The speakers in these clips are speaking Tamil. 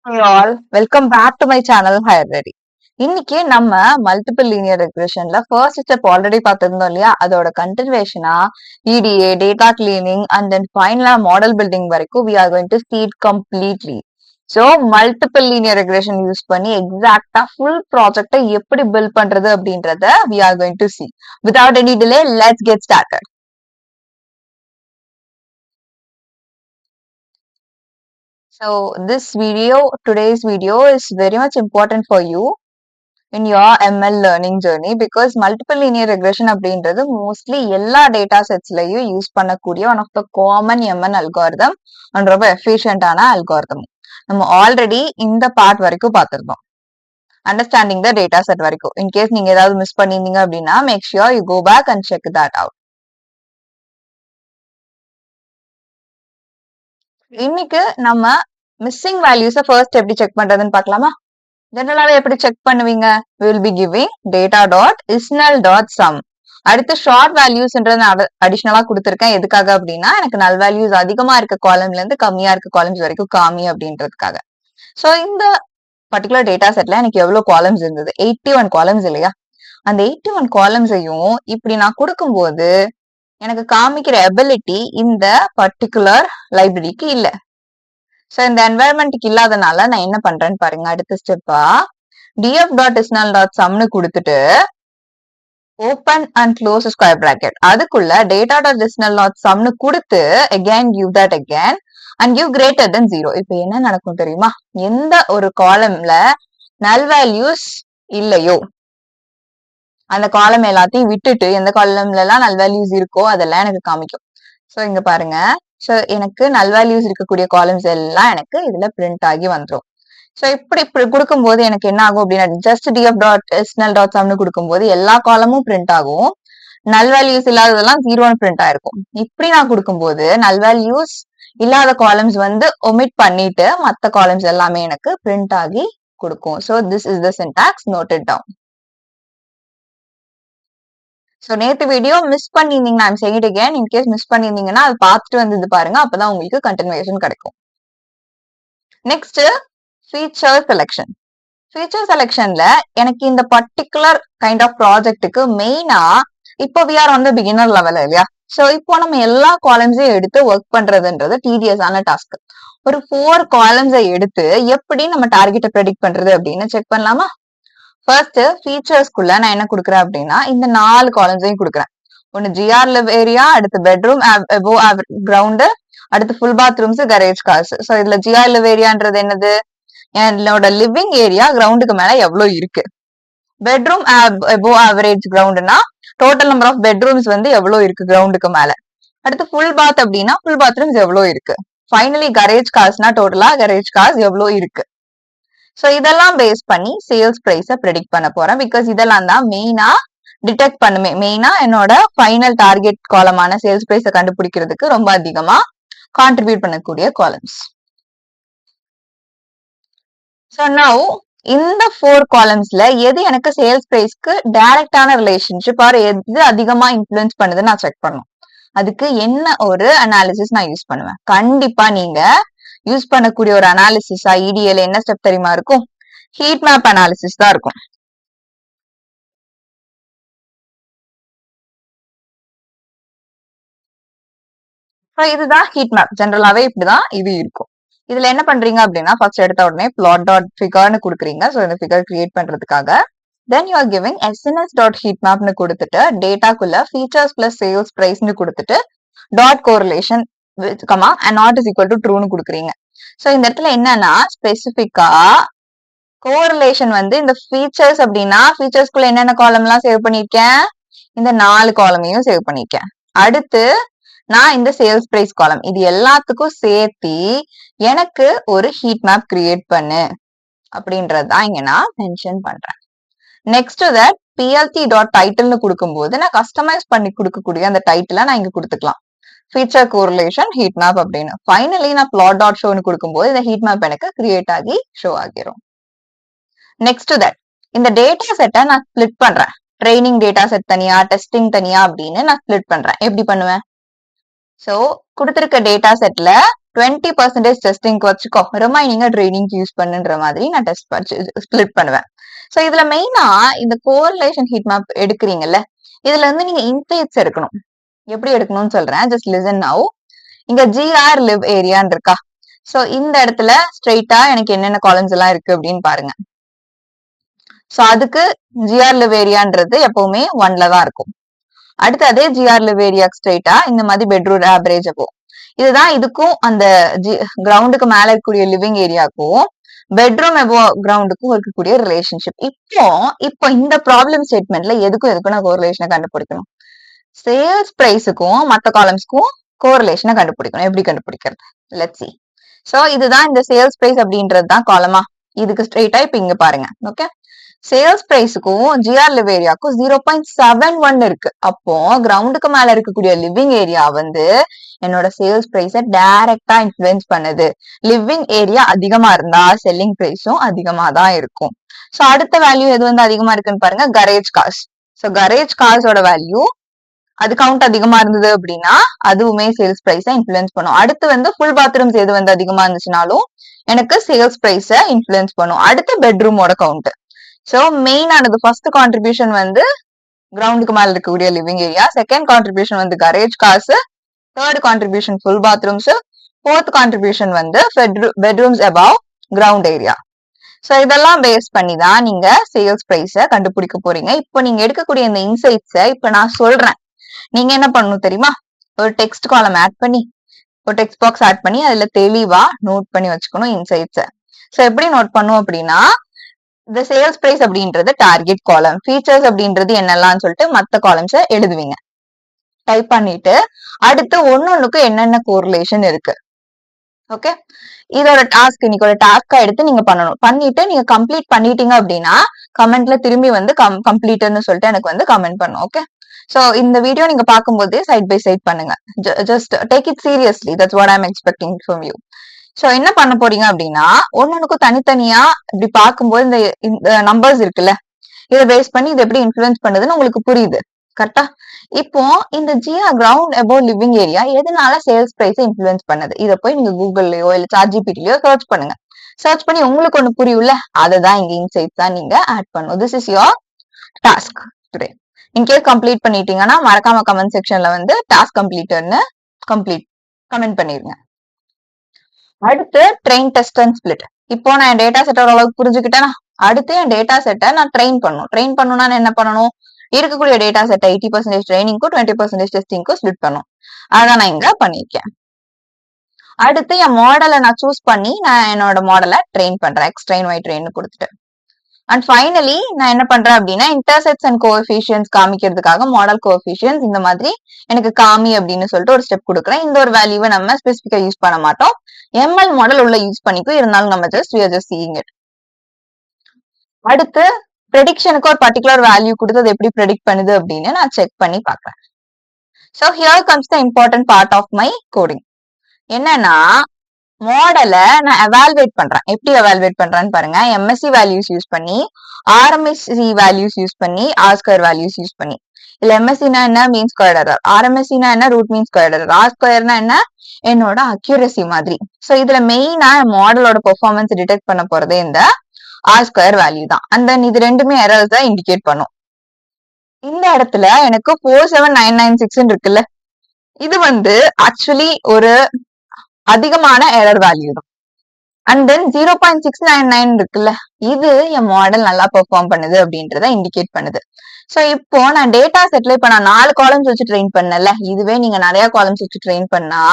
Hey all, welcome back to my channel Higher Ready. இன்னைக்கு நம்ம மல்டிபிள் லீனியர் ரெக்ரெஷன்ல ஃபர்ஸ்ட் ஸ்டெப் ஆல்ரெடி பார்த்திருந்தோம் இல்லையா, அதோட கண்டினியூஷனா EDA, data cleaning and then ஃபைனலா மாடல் பில்டிங் வரைக்கும் we are going to see it completely. So multiple linear regression use பண்ணி எக்ஸாக்டா ஃபுல் ப்ராஜெக்டை எப்படி பில்ட் பண்றது அப்படின்றத we are going to see. Without any delay, let's get started. So today's video is very much important for you in your ML learning journey because multiple linear regression அப்படின்றது mostly எல்லா data setsலயும் யூஸ் பண்ணக்கூடிய one of the common ML algorithm and ரொம்ப efficient-ஆன algorithm. நம்ம ஆல்ரெடி இந்த பார்ட் வரைக்கும் பார்த்திருந்தோம். Understanding the data set வரைக்கும். In case நீங்க ஏதாவது மிஸ் பண்ணிருந்தீங்க அப்படின்னா make sure you go back and check that out. இன்னைக்கு நம்ம மிஸ்ஸிங் வேல்யூஸை ஃபர்ஸ்ட் எப்படி செக் பண்றதுன்னு பார்க்கலாமா? ஜெனரலாவே எப்படி செக் பண்ணுவீங்க? we will be giving data dot isnal dot sum. அடுத்து ஷார்ட் வேல்யூஸ்ன்றது நான் அடிஷனலா கொடுத்துருக்கேன். எதுக்காக அப்படின்னா எனக்கு நல் வேல்யூஸ் அதிகமா இருக்க காலம்ல இருந்து கம்மியா இருக்க காலம்ஸ் வரைக்கும் காமி அப்படின்றதுக்காக. சோ இந்த பர்டிகுலர் டேட்டா செட்ல எனக்கு எவ்வளவு காலம்ஸ் இருந்தது? 81 காலம்ஸ் இல்லையா? அந்த 81 காலம்ஸையும் இப்படி நான் கொடுக்கும்போது எனக்கு காமிக்கிற எபிலிட்டி இந்த பர்டிகுலர் லைப்ரரிக்கு இல்ல. சோ இந்த என்வாயர்மெண்ட்டுக்கு இல்லாதனால நான் என்ன பண்றேன்னு பாருங்க. அடுத்த ஸ்டெப்பா df.isnal.sumனு கொடுத்துட்டு open and close square bracket அதுக்குள்ள data.isnal.sumனு கொடுத்து again give that again and give greater than 0. இப்ப என்ன நடக்கும் தெரியுமா? எந்த ஒரு காலம்ல நல் வேல்யூஸ் இல்லையோ அந்த காலம் எல்லாத்தையும் விட்டுட்டு எந்த காலம்ல எல்லாம் நல் வேல்யூஸ் இருக்கோ அதெல்லாம் எனக்கு காமிக்கும். சோ இங்க பாருங்க. சோ எனக்கு நல் வேல்யூஸ் இருக்கக்கூடிய காலம்ஸ் எல்லாம் எனக்கு இதுல பிரிண்ட் ஆகி வந்துரும். சோ இப்படி கொடுக்கும்போது எனக்கு என்ன ஆகும் அப்படின்னா ஜஸ்ட் df.isnal.sumனு கொடுக்கும்போது எல்லா காலமும் பிரிண்ட் ஆகும். நல் வேல்யூஸ் இல்லாததெல்லாம் 0ன்னு பிரிண்ட் ஆயிருக்கும். இப்படி நான் கொடுக்கும்போது நல் வேல்யூஸ் இல்லாத காலம்ஸ் வந்து ஒமிட் பண்ணிட்டு மத்த காலம்ஸ் எல்லாமே எனக்கு பிரிண்ட் ஆகி கொடுக்கும். So this is the syntax, note it down. So நேத்து வீடியோ மிஸ் பண்ணிருந்தீங்கன்னா I'm saying it again, in case miss பண்ணிருந்தீங்கன்னா அது பார்த்துட்டு வந்து இது பாருங்க, அப்பதான் உங்களுக்கு கண்டினியூஷன் கிடைக்கும். Next feature selection. ஃபீச்சர் செலெக்ஷன்ல எனக்கு இந்த பர்டிகுலர் கைண்ட் ஆஃப் ப்ராஜெக்ட்டுக்கு மெயினா இப்போ we are on the beginner level இல்லையா? சோ இப்போ நம்ம எல்லா காலம்ஸையும் எடுத்து ஒர்க் பண்றதுன்றது tedious-ஆன டாஸ்க். ஒரு 4 காலம்ஸை எடுத்து எப்படி நம்ம டார்கெட்டை ப்ரெடிக்ட் பண்றது அப்படின்னு செக் பண்ணலாமா? ஃபர்ஸ்ட் ஃபீச்சர்ஸ்குள்ள நான் என்ன கொடுக்குறேன் அப்படின்னா இந்த 4 காலம்ஸையும் கொடுக்குறேன். ஒன்னு ஜிஆர் லிவ் ஏரியா, அடுத்து பெட்ரூம் அபோவ் கிரவுண்ட், அடுத்து full bathrooms, garage cars. So இதுல ஜிஆர் லிவ் ஏரியான்றது என்னது? என்னோட லிவிங் ஏரியா கிரவுண்டுக்கு மேல எவ்வளவு இருக்கு. பெட்ரூம் அபோவ் ஆவரேஜ் கிரவுண்ட்னா டோட்டல் நம்பர் ஆஃப் பெட்ரூம்ஸ் வந்து எவ்வளவு இருக்கு கிரவுண்டுக்கு மேல. அடுத்து ஃபுல் பாத் அப்படின்னா ஃபுல் பாத்ரூம்ஸ் எவ்வளவு இருக்கு. ஃபைனலி கரேஜ் கார்ஸ்னா டோட்டலா கரேஜ் கார்ஸ் எவ்வளவு இருக்கு. சோ இதெல்லாம் பேஸ் பண்ணி சேல்ஸ் பிரைஸ ப்ரெடிக்ட் பண்ண போறேன். பிகாஸ் இதெல்லாம் தான் மெயினா டிடெக்ட் பண்ணுமே. மெயினா என்னோட ஃபைனல் டார்கெட் காலமான சேல்ஸ் பிரைஸ கண்டுபிடிக்கிறதுக்கு ரொம்ப அதிகமா கான்ட்ரிபியூட் பண்ணக்கூடிய காலம்ஸ். சோ நவ் இந்த 4 காலம்ஸ்ல எது எனக்கு சேல்ஸ் பிரைஸ்க்கு டைரக்டான ரிலேஷன்ஷிப் ஆர் எது அதிகமா இன்ஃப்ளூயன்ஸ் பண்ணுதுன்னு நான் செக் பண்ணணும். அதுக்கு என்ன ஒரு அனாலிசிஸ் நான் யூஸ் பண்ணுவேன்? கண்டிப்பா நீங்க யூஸ் பண்ணக்கூடிய ஒரு அனாலிசிஸா EDAல என்ன ஸ்டெப் தெரியுமா இருக்கும்? ஹீட் மேப் அனாலிசிஸ் தான் இருக்கும். இதுதான் ஹீட் மேப். ஜெனரலாவே இப்படிதான் இது இருக்கும். இதுல என்ன பண்றீங்க அப்படின்னா ஃபர்ஸ்ட் எடுத்த உடனே பிளாட் டாட் ஃபிகர்னு கொடுக்குறீங்க. சோ இந்த ஃபிகர் கிரியேட் பண்றதுக்காக தென் யூ ஆர் கிவிங் sns.heatmapனு கொடுத்துட்டு டேட்டாக்குள்ள ஃபீச்சர்ஸ் பிளஸ் சேல்ஸ் பிரைஸ்னு கொடுத்துட்டு dot correlation comma and not is equal to ட்ரூன்னு கொடுக்குறீங்க. சோ இந்த இடத்துல என்னன்னா ஸ்பெசிபிக்கா கோரிலேஷன் வந்து இந்த ஃபீச்சர்ஸ் அப்படின்னா ஃபீச்சர்ஸ்குள்ள என்னென்ன காலம் எல்லாம் சேவ் பண்ணிருக்கேன்? இந்த 4 காலமையும் சேவ் பண்ணிருக்கேன். அடுத்து நான் இந்த சேல்ஸ் பிரைஸ் காலம் இது எல்லாத்துக்கும் சேர்த்தி எனக்கு ஒரு ஹீட் மேப் கிரியேட் பண்ணு அப்படின்றதுதான் இங்க நான் மென்ஷன் பண்றேன். நெக்ஸ்ட் தட் plt.titleனு கொடுக்கும்போது நான் கஸ்டமைஸ் பண்ணி கொடுக்கக்கூடிய அந்த டைட்டிலை நான் இங்க கொடுத்துக்கலாம். ஃபீச்சர் கோரிலேஷன் ஹீட் மேப் அப்படின்னு. ஃபைனலி நான் plot.showனு கொடுக்கும்போது இந்த ஹீட் மேப் எனக்கு கிரியேட் ஆகி ஷோ ஆகிரும். நெக்ஸ்ட் தட் இந்த டேட்டா செட்டை நான் ஸ்பிளிட் பண்றேன். ட்ரைனிங் டேட்டா செட் தனியா, டெஸ்டிங் தனியா அப்படின்னு நான் ஸ்பிளிட் பண்றேன். எப்படி பண்ணுவேன்? சோ கொடுத்திருக்க டேட்டா செட்ல 20% டெஸ்டிங்க்கு வச்சுக்கோ, ரிமைனிங்கா ட்ரெய்னிங்க்கு யூஸ் பண்ணுன்ற மாதிரி நான் ஸ்பிளிட் பண்ணுவேன். சோ இதுல மெயினா இந்த கோரிலேஷன் ஹீட் மேப் எடுக்கிறீங்கல்ல, இதுல இருந்து நீங்க இன்சைட்ஸ் எடுக்கணும். எப்படி எடுக்கணும்னு சொல்றேன், ஜஸ்ட் லிசன் நவ். இங்க GR live ஏரியான்னு இருக்கா, சோ இந்த இடத்துல ஸ்ட்ரெயிட்டா எனக்கு என்னென்ன காலம்ஸ் எல்லாம் இருக்கு அப்படின்னு பாருங்க. சோ அதுக்கு GR live ஏரியான்றது எப்பவுமே 1ல தான் இருக்கும். அடுத்து அதே GR live ஏரியாக்கு ஸ்ட்ரெயிட்டா இந்த மாதிரி பெட்ரூம் ஆவரேஜ் அப்போ இதுதான் இதுக்கும் அந்த கிரவுண்டுக்கு மேல இருக்கக்கூடிய லிவிங் ஏரியாக்கும் பெட்ரூம் எபோ கிரவுண்டுக்கும் இருக்கக்கூடிய ரிலேஷன்ஷிப். இப்போ இந்த ப்ராப்ளம் ஸ்டேட்மெண்ட்ல எதுக்கும் நான் கோரிலேஷனை கண்டுபிடிக்கணும். சேல்ஸ் பிரைஸுக்கும் மத்த காலம்ஸ்க்கும் கோரிலேஷனை கண்டுபிடிக்கணும். எப்படி கண்டுபிடிக்கிறது? Let's see. சோ இதுதான் இந்த சேல்ஸ் பிரைஸ் அப்படின்றது தான் காலமா. இதுக்கு ஸ்ட்ரெயிட்டா இப்ப இங்க பாருங்க. ஓகே, சேல்ஸ் பிரைஸுக்கும் GR live ஏரியாக்கும் 0.71 இருக்கு. அப்போ கிரவுண்டுக்கு மேல இருக்கக்கூடிய லிவிங் ஏரியா வந்து என்னோட சேல்ஸ் பிரைஸ டைரக்டா இன்ஃபுளுன்ஸ் பண்ணுது. லிவிங் ஏரியா அதிகமா இருந்தா செல்லிங் பிரைஸும் அதிகமா தான் இருக்கும். சோ அடுத்த வேல்யூ எது வந்து அதிகமா இருக்குன்னு பாருங்க, கரேஜ் காஸ். சோ கரேஜ் காசோட வேல்யூ அது கவுண்ட் அதிகமா இருந்தது அப்படின்னா அதுவுமே சேல்ஸ் பிரைஸ இன்ஃபுளுன்ஸ் பண்ணும். அடுத்து வந்து ஃபுல் பாத்ரூம்ஸ் எது வந்து அதிகமா இருந்துச்சுனாலும் எனக்கு சேல்ஸ் பிரைஸ இன்ஃபுளுன்ஸ் பண்ணும். அடுத்து பெட்ரூமோட கவுண்ட். சோ மெயின் ஆனது ஃபர்ஸ்ட் கான்ட்ரிபியூஷன் வந்து கிரவுண்டுக்கு மேல இருக்கக்கூடிய லிவிங் ஏரியா, செகண்ட் கான்ட்ரிபியூஷன் வந்து garage cars, third contribution full bathrooms, fourth contribution வந்து bedrooms above ground area. So இதெல்லாம் பேஸ் பண்ணி தான் நீங்க சேல்ஸ் பிரைஸ கண்டுபிடிக்க போறீங்க. இப்போ நீங்க எடுக்கக்கூடிய இந்த இன்சைட்ஸ இப்ப நான் சொல்றேன், நீங்க என்ன பண்ணணும் தெரியுமா? ஒரு டெக்ஸ்ட் காலம் ஆட் பண்ணி, ஒரு டெக்ஸ்ட் பாக்ஸ் ஆட் பண்ணி அதுல தெளிவா நோட் பண்ணி வச்சுக்கணும் இன்சைட்ஸ. சோ எப்படி நோட் பண்ணும் அப்படின்னா, இந்த சேல்ஸ் பிரைஸ் அப்படின்றது டார்கெட் காலம், ஃபீச்சர்ஸ் அப்படின்றது என்னெல்லாம் சொல்லிட்டு மத்த காலம்ஸ எழுதுவீங்க. டைப் பண்ணிட்டு அடுத்து ஒன்னொன்னுக்கு என்னென்ன கோரிலேஷன் இருக்கு. ஓகே, இதோட டாஸ்க் இன்னைக்கு ஒரு டாஸ்கா எடுத்து நீங்க பண்ணணும். பண்ணிட்டு நீங்க கம்ப்ளீட் பண்ணிட்டீங்க அப்படின்னா கமெண்ட்ல திரும்பி வந்து கம்ப்ளீட்னு சொல்லிட்டு எனக்கு வந்து கமெண்ட் பண்ணும். ஓகே, சோ இந்த வீடியோ நீங்க பார்க்கும்போது சைட் பை சைட் பண்ணுங்க. Just take it seriously, that's what I am expecting from you. So என்ன பண்ண போறீங்க அப்படின்னா, ஒன்னொன்னுக்கும் தனித்தனியா இப்படி பார்க்கும்போது இந்த நம்பர்ஸ் இருக்குல்ல, இதை பேஸ் பண்ணி இது எப்படி இன்ஃபுளுன்ஸ் பண்ணுதுன்னு உங்களுக்கு புரியுது கரெக்டா? இப்போ இந்த கிரவுண்ட் அபவ் லிவிங் ஏரியா எதனால சேல்ஸ் பிரைஸ் இன்ஃபுளுன்ஸ் பண்ணுது, இதை போய் நீங்க கூகுள்லயோ இல்ல ChatGPTலயோ சர்ச் பண்ணுங்க. சர்ச் பண்ணி உங்களுக்கு ஒண்ணு புரியும்ல, அதை தான் இங்க இன்சைட்ஸ் தான் நீங்க ஆட் பண்ணணும். This is your task today. In case complete பண்ணிட்டீங்கன்னா மறக்காம கமெண்ட் செக்ஷன்ல வந்து டாஸ்க் கம்ப்ளீட்னு கமெண்ட் பண்ணிருங்க. அடுத்து ட்ரெயின், டெஸ்ட் அண்ட் ஸ்பிளிட். இப்போ நான் என் டேட்டா செட் ஓரளவுக்கு புரிஞ்சுக்கிட்டேன்னா அடுத்து என் டேட்டா செட்டை நான் ட்ரெயின் பண்ணணும். ட்ரெயின் பண்ணணும்னா என்ன பண்ணணும்? இருக்கக்கூடிய டேட்டா செட்டை 80% ட்ரைனிங்க்கும் 20% டெஸ்டிங்க்கும் ஸ்பிளிட் பண்ணும். அதான் நான் இங்க பண்ணிருக்கேன். அடுத்து என் மாடலை நான் சூஸ் பண்ணி நான் என்னோட மாடலை ட்ரெயின் பண்றேன். எக்ஸ் ட்ரெயின், ஒய் ட்ரெயின் கொடுத்துட்டு. அண்ட் ஃபைனலி நான் என்ன பண்றேன் அப்படின்னா, இன்டர்செக்ட்ஸ் அண்ட் கோஎஃபிஷியன்ஸ் காமிக்கிறதுக்காக மாடல் கோஎஃபிஷியன்ஸ் இந்த மாதிரி எனக்கு காமி அப்படின்னு சொல்லிட்டு ஒரு ஸ்டெப் கொடுக்குறேன். இந்த ஒரு வேல்யூவை நம்ம ஸ்பெசிஃபிக்கா யூஸ் பண்ண மாட்டோம், ML மாடல் உள்ள யூஸ் பண்ணிக்கும். இருந்தாலும் நம்ம ஜஸ்ட் சீயிங் இட். அடுத்து ப்ரெடிக்ஷனுக்கு ஒரு பர்டிகுலர் வேல்யூ கொடுத்து அது எப்படி ப்ரெடிக்ட் பண்ணுது அப்படின்னு நான் செக் பண்ணி பாக்குறேன். So here comes the important part of my coding. என்னன்னா, மாடலை நான் எவால்வேட் பண்றேன். எப்படி எவால்வேட் பண்றேன்னு பாருங்க. MSE வேல்யூஸ் யூஸ் பண்ணி, RMSE வேல்யூஸ் யூஸ் பண்ணி, ஆர் ஸ்கொயர் வேல்யூஸ் யூஸ் பண்ணி. இல்ல MSEனா என்ன, மீன் ஸ்கொயர் எரர். RMSEனா என்ன, root mean square error. R ஸ்கொயர்னா என்ன, என்னோட அக்யூரசி மாதிரி. சோ இதுல மெயினா மாடலோட பெர்ஃபார்மன்ஸ் டிடெக்ட் பண்ண போறதே இந்த ஆர் ஸ்கொயர் வேல்யூ தான். அண்ட் தென் இது ரெண்டுமே எரர்ஸ் தான் இண்டிகேட் பண்ணும். இந்த இடத்துல எனக்கு 47996 இருக்குல்ல, இது வந்து ஆக்சுவலி ஒரு அதிகமான எரர் வேல்யூ தான். அண்ட் தென் 0.699 இருக்குல்ல, இது என் மாடல் நல்லா பெர்ஃபார்ம் பண்ணுது அப்படின்றத இண்டிகேட் பண்ணுது. சோ இப்போ நான் டேட்டா செட்ல இப்ப நான் 4 காலம்ஸ் வச்சு ட்ரெயின் பண்ணல, இதுவே நீங்க நிறைய காலம்ஸ் வச்சு ட்ரெயின் பண்ணா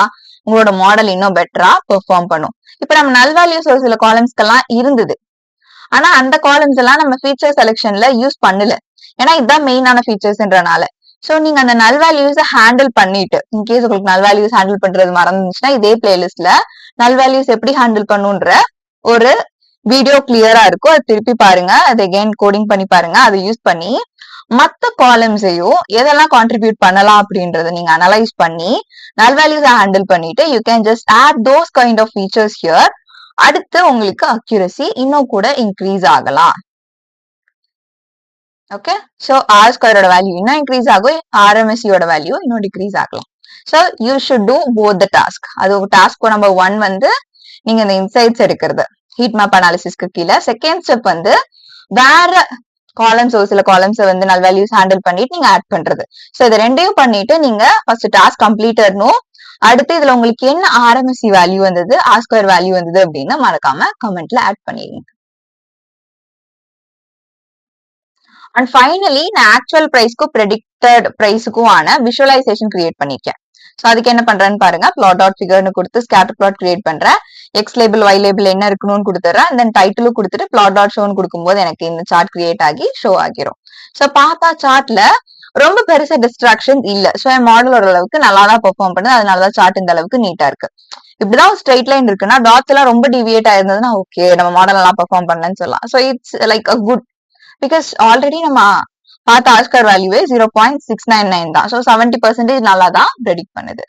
உங்களோட மாடல் இன்னும் பெட்டரா பெர்ஃபார்ம் பண்ணும். இப்ப நம்ம நல் வேல்யூஸ் ஒரு சில காலம்ஸ்க்கெல்லாம் இருந்தது, ஆனா அந்த காலம்ஸ் எல்லாம் நம்ம ஃபீச்சர் செலெக்ஷன்ல யூஸ் பண்ணல, ஏன்னா இதுதான் மெயினான ஃபீச்சர்ஸ்ன்றனால. சோ நீங்க அந்த நல் வேல்யூஸை ஹேண்டில் பண்ணிட்டு, இன்கேஸ் உங்களுக்கு நல் வேல்யூஸ் ஹேண்டில் பண்றது மறந்துச்சுன்னா இதே பிளேலிஸ்ட்ல நல் வேல்யூஸ் எப்படி ஹேண்டில் பண்ணுன்ற ஒரு வீடியோ கிளியரா இருக்கும், அது திருப்பி பாருங்க. அது அகைன் கோடிங் பண்ணி பாருங்க. அதை யூஸ் பண்ணி மத்த காலம்ஸையும் எதெல்லாம் கான்ட்ரிபியூட் பண்ணலாம் அப்படின்றத நீங்க அனலைஸ் பண்ணி நல் வேல்யூஸை ஹேண்டில் பண்ணிட்டு you can just add those kind of features here. அடுத்து உங்களுக்கு அக்யூரசி இன்னும் கூட இன்க்ரீஸ் ஆகலாம். ஓகே, சோ ஆர் ஸ்கொயரோட வேல்யூ இன்னும் இன்க்ரீஸ் ஆகும், RMSE யோட வேல்யூ இன்னும் டிக்ரீஸ் ஆகலாம். So you should do both the task. அது டாஸ்க் நம்பர் 1 வந்து நீங்க இந்த இன்சைட்ஸ் எடுக்கிறது ஹீட் மேப் அனாலிசிஸ்க்கு கீழே. செகண்ட் ஸ்டெப் வந்து வேற காலம்ஸ் ஒரு சில காலம்ஸை வந்து நல் வேல்யூஸ் ஹேண்டில் பண்ணிட்டு நீங்க ஆட் பண்றது. ஸோ இது ரெண்டையும் பண்ணிட்டு நீங்க ஃபர்ஸ்ட் டாஸ்க் கம்ப்ளீட்டட்னும், அடுத்து இதுல உங்களுக்கு என்ன ஆர்எம்எஸ்சி வேல்யூ வந்தது, ஆர் ஸ்கொயர் வேல்யூ வந்தது அப்படின்னு மறக்காம கமெண்ட்ல ஆட் பண்ணிடுங்க. அண்ட் ஃபைனலி நான் ஆக்சுவல் பிரைஸ்க்கும் ப்ரெடிக்டட் பிரைஸுக்கும் ஆன விஷுவலைசேஷன் கிரியேட் பண்ணிருக்கேன். ஸோ அதுக்கு என்ன பண்றேன்னு பாருங்க. பிளாட் டாட் ஃபிகர்னு கொடுத்து ஸ்கேட்டர் பிளாட் கிரியேட் பண்றேன். எக்ஸ் லேபிள் ஒய் லேபிள் என்ன இருக்கணும்னு கொடுத்துறேன். தென் டைட்டிலும் கொடுத்துட்டு பிளாட் டாட் ஷோன்னு கொடுக்கும்போது எனக்கு இந்த சார்ட் கிரியேட் ஆகி ஷோ ஆகிரும். ஸோ பார்த்தா சார்ட்ல ரொம்ப பெருசா டிஸ்ட்ராக்ஷன் இல்ல. ஸோ என் மாடல் ஓரளவுக்கு நல்லா தான் பெர்ஃபார்ம் பண்ணுது. அதனாலதான் சார்ட் இந்த அளவுக்கு நீட்டா இருக்கு. இப்படிதான் ஸ்ட்ரெயிட் லைன் இருக்குன்னா டாட்ஸ் எல்லாம் ரொம்ப டிவியேட் ஆயிருந்ததுன்னா ஓகே நம்ம மாடல் நல்லா பெர்ஃபார்ம் பண்ணலன்னு சொல்லலாம். So it's like a good because already நம்ம பார்த்த ஆஸ்கர் வேல்யூவே 0.699 தான். ஸோ 70% நல்லா தான் ப்ரெடிக்ட் பண்ணுது.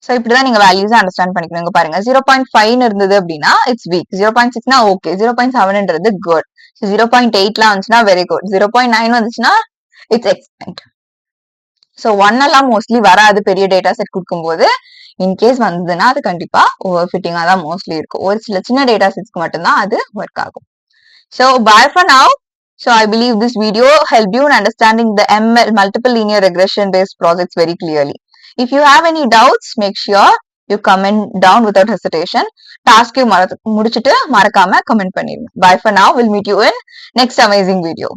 ஸோ இப்படிதான் நீங்க வேல்யூஸ் அண்டர்ஸ்டாண்ட் பண்ணிக்கணும். பாருங்க 0.5 இருந்தது அப்படின்னா இட்ஸ் வீக், 0.6னா ஓகே, 0.7ன்றது குட், 0.8லாம் வந்துச்சுன்னா வெரி குட், 0.9 வந்துச்சுன்னா இட்ஸ் எக்ஸலென்ட். ஸோ 1 எல்லாம் மோஸ்ட்லி வராது பெரிய டேட்டா செட் கொடுக்கும்போது. இன்கேஸ் வந்ததுன்னா அது கண்டிப்பா ஓவர் ஃபிட்டிங்கா தான் மோஸ்ட்லி இருக்கும். ஒரு சில சின்ன டேட்டா செட்ஸ்க்கு மட்டும்தான் அது ஒர்க் ஆகும். So bye for now. So I believe this video helped you in understanding the ML multiple linear regression based projects very clearly. If you have any doubts, make sure you comment down without hesitation. Task you முடிச்சிட்டு மறக்காம comment பண்ணிருங்க. Bye for now. We'll meet you in next amazing video.